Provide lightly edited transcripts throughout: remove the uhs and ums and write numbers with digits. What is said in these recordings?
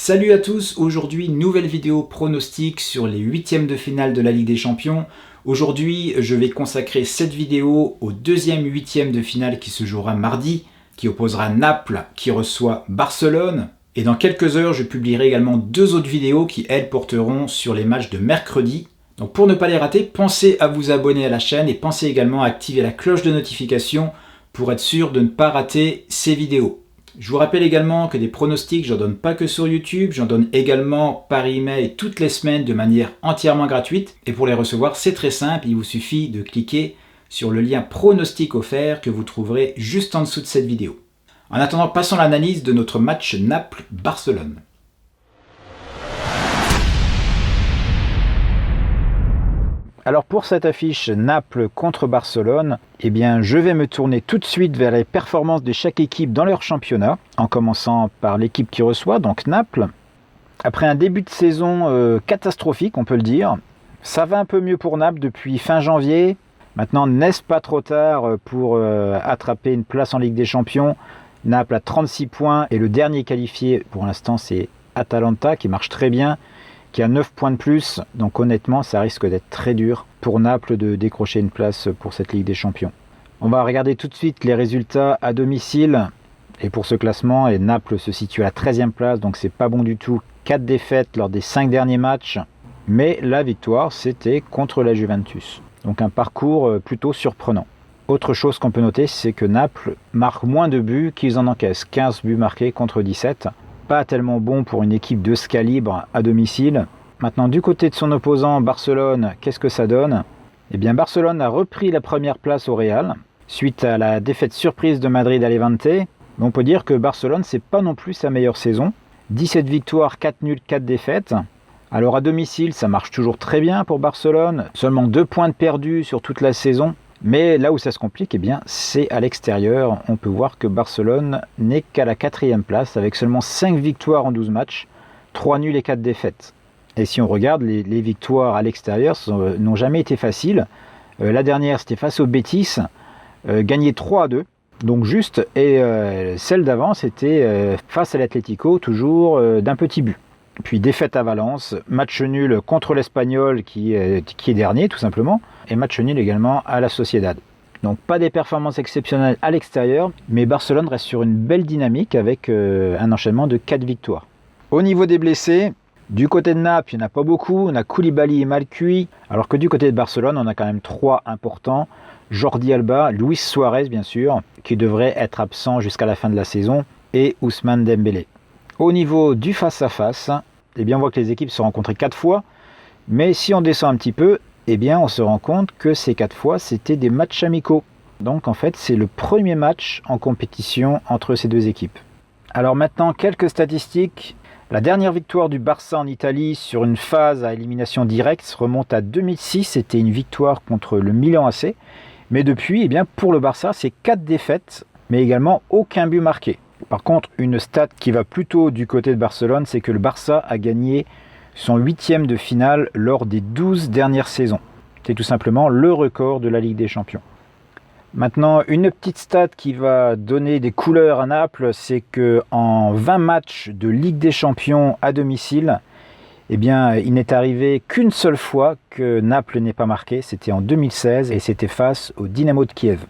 Salut à tous, aujourd'hui nouvelle vidéo pronostic sur les huitièmes de finale de la Ligue des Champions. Aujourd'hui je vais consacrer cette vidéo au deuxième huitième de finale qui se jouera mardi, qui opposera Naples qui reçoit Barcelone. Et dans quelques heures je publierai également deux autres vidéos qui elles porteront sur les matchs de mercredi. Donc pour ne pas les rater, pensez à vous abonner à la chaîne et pensez également à activer la cloche de notification pour être sûr de ne pas rater ces vidéos. Je vous rappelle également que des pronostics, j'en donne pas que sur YouTube, j'en donne également par email toutes les semaines de manière entièrement gratuite. Et pour les recevoir, c'est très simple, il vous suffit de cliquer sur le lien pronostic offert que vous trouverez juste en dessous de cette vidéo. En attendant, passons à l'analyse de notre match Naples-Barcelone. Alors pour cette affiche Naples contre Barcelone, eh bien je vais me tourner tout de suite vers les performances de chaque équipe dans leur championnat, en commençant par l'équipe qui reçoit, donc Naples. Après un début de saison catastrophique, on peut le dire, ça va un peu mieux pour Naples depuis fin janvier. Maintenant, n'est-ce pas trop tard pour attraper une place en Ligue des Champions? Naples a 36 points et le dernier qualifié pour l'instant c'est Atalanta qui marche très bien, qui a 9 points de plus, donc honnêtement ça risque d'être très dur pour Naples de décrocher une place pour cette Ligue des Champions. On va regarder tout de suite les résultats à domicile, et pour ce classement, et Naples se situe à la 13e place, donc c'est pas bon du tout, 4 défaites lors des 5 derniers matchs, mais la victoire c'était contre la Juventus, donc un parcours plutôt surprenant. Autre chose qu'on peut noter, c'est que Naples marque moins de buts qu'ils en encaissent, 15 buts marqués contre 17, pas tellement bon pour une équipe de ce calibre à domicile. Maintenant, du côté de son opposant Barcelone, qu'est-ce que ça donne? Eh bien, Barcelone a repris la première place au Real, suite à la défaite surprise de Madrid à Levante. On peut dire que Barcelone, c'est pas non plus sa meilleure saison. 17 victoires, 4 nuls, 4 défaites. Alors à domicile, ça marche toujours très bien pour Barcelone. Seulement 2 points de perdus sur toute la saison. Mais là où ça se complique, eh bien, c'est à l'extérieur. On peut voir que Barcelone n'est qu'à la 4e place avec seulement 5 victoires en 12 matchs, 3 nuls et 4 défaites. Et si on regarde, les victoires à l'extérieur n'ont jamais été faciles. La dernière, c'était face au Betis, gagné 3-2, donc juste. Et celle d'avant, c'était face à l'Atlético, toujours d'un petit but. Puis défaite à Valence, match nul contre l'Espagnol qui est dernier tout simplement, et match nul également à la Sociedad. Donc pas des performances exceptionnelles à l'extérieur, mais Barcelone reste sur une belle dynamique avec un enchaînement de 4 victoires. Au niveau des blessés, du côté de Naples, il n'y en a pas beaucoup, on a Koulibaly et Malcuit, alors que du côté de Barcelone, on a quand même 3 importants, Jordi Alba, Luis Suarez bien sûr, qui devrait être absent jusqu'à la fin de la saison, et Ousmane Dembélé. Au niveau du face-à-face, eh bien on voit que les équipes se sont rencontrées 4 fois, mais si on descend un petit peu, eh bien on se rend compte que ces 4 fois c'était des matchs amicaux. Donc en fait c'est le premier match en compétition entre ces deux équipes. Alors maintenant quelques statistiques. La dernière victoire du Barça en Italie sur une phase à élimination directe remonte à 2006, c'était une victoire contre le Milan AC. Mais depuis, eh bien, pour le Barça, c'est 4 défaites, mais également aucun but marqué. Par contre, une stat qui va plutôt du côté de Barcelone, c'est que le Barça a gagné son 8e de finale lors des 12 dernières saisons. C'est tout simplement le record de la Ligue des Champions. Maintenant, une petite stat qui va donner des couleurs à Naples, c'est qu'en 20 matchs de Ligue des Champions à domicile, eh bien, il n'est arrivé qu'une seule fois que Naples n'ait pas marqué, c'était en 2016 et c'était face au Dynamo de Kiev.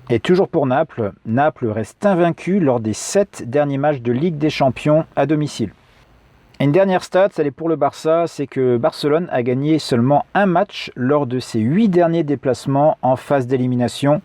Et toujours pour Naples, Naples reste invaincu lors des 7 derniers matchs de Ligue des Champions à domicile. Et une dernière stat, elle est pour le Barça, c'est que Barcelone a gagné seulement un match lors de ses 8 derniers déplacements en phase d'élimination.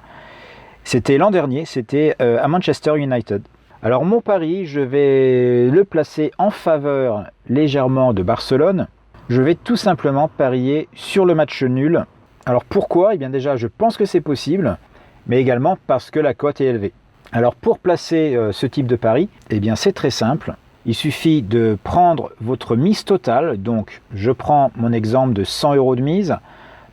C'était l'an dernier, c'était à Manchester United. Alors mon pari, je vais le placer en faveur légèrement de Barcelone. Je vais tout simplement parier sur le match nul. Alors pourquoi? Eh bien déjà, je pense que c'est possible, mais également parce que la cote est élevée. Alors pour placer ce type de pari, eh bien c'est très simple. Il suffit de prendre votre mise totale. Donc je prends mon exemple de 100 € de mise.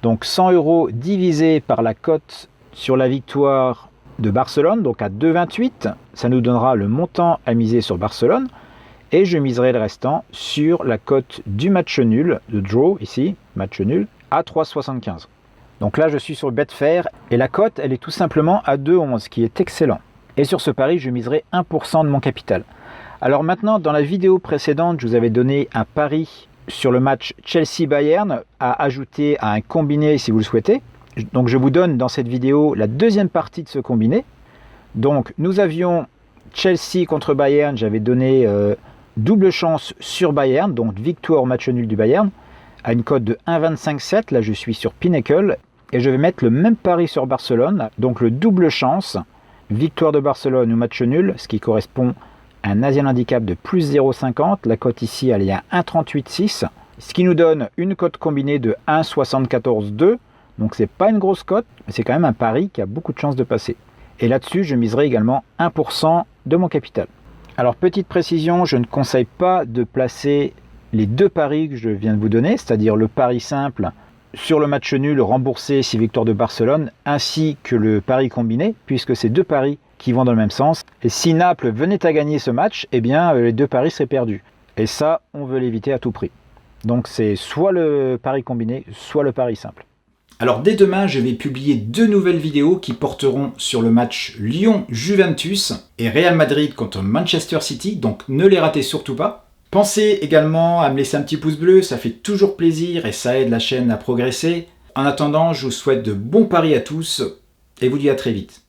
Donc 100 € divisé par la cote sur la victoire de Barcelone, donc à 2,28. Ça nous donnera le montant à miser sur Barcelone. Et je miserai le restant sur la cote du match nul, de draw ici, match nul, à 3,75. Donc là, je suis sur Betfair et la cote, elle est tout simplement à 2,11, ce qui est excellent. Et sur ce pari, je miserai 1% de mon capital. Alors maintenant, dans la vidéo précédente, je vous avais donné un pari sur le match Chelsea-Bayern à ajouter à un combiné si vous le souhaitez. Donc je vous donne dans cette vidéo la deuxième partie de ce combiné. Donc nous avions Chelsea contre Bayern, j'avais donné double chance sur Bayern, donc victoire au match nul du Bayern, à une cote de 1,25,7. Là je suis sur Pinnacle et je vais mettre le même pari sur Barcelone, donc le double chance, victoire de Barcelone au match nul, ce qui correspond à un Asian handicap de plus 0,50. La cote ici elle est à 1,38,6, ce qui nous donne une cote combinée de 1,74,2. Donc c'est pas une grosse cote, mais c'est quand même un pari qui a beaucoup de chances de passer. Et là-dessus, je miserai également 1% de mon capital. Alors petite précision, je ne conseille pas de placer les deux paris que je viens de vous donner, c'est-à-dire le pari simple sur le match nul remboursé si victoire de Barcelone, ainsi que le pari combiné, puisque c'est deux paris qui vont dans le même sens. Et si Naples venait à gagner ce match, eh bien les deux paris seraient perdus. Et ça, on veut l'éviter à tout prix. Donc c'est soit le pari combiné, soit le pari simple. Alors dès demain, je vais publier 2 nouvelles vidéos qui porteront sur le match Lyon-Juventus et Real Madrid contre Manchester City, donc ne les ratez surtout pas. Pensez également à me laisser un petit pouce bleu, ça fait toujours plaisir et ça aide la chaîne à progresser. En attendant, je vous souhaite de bons paris à tous et vous dis à très vite.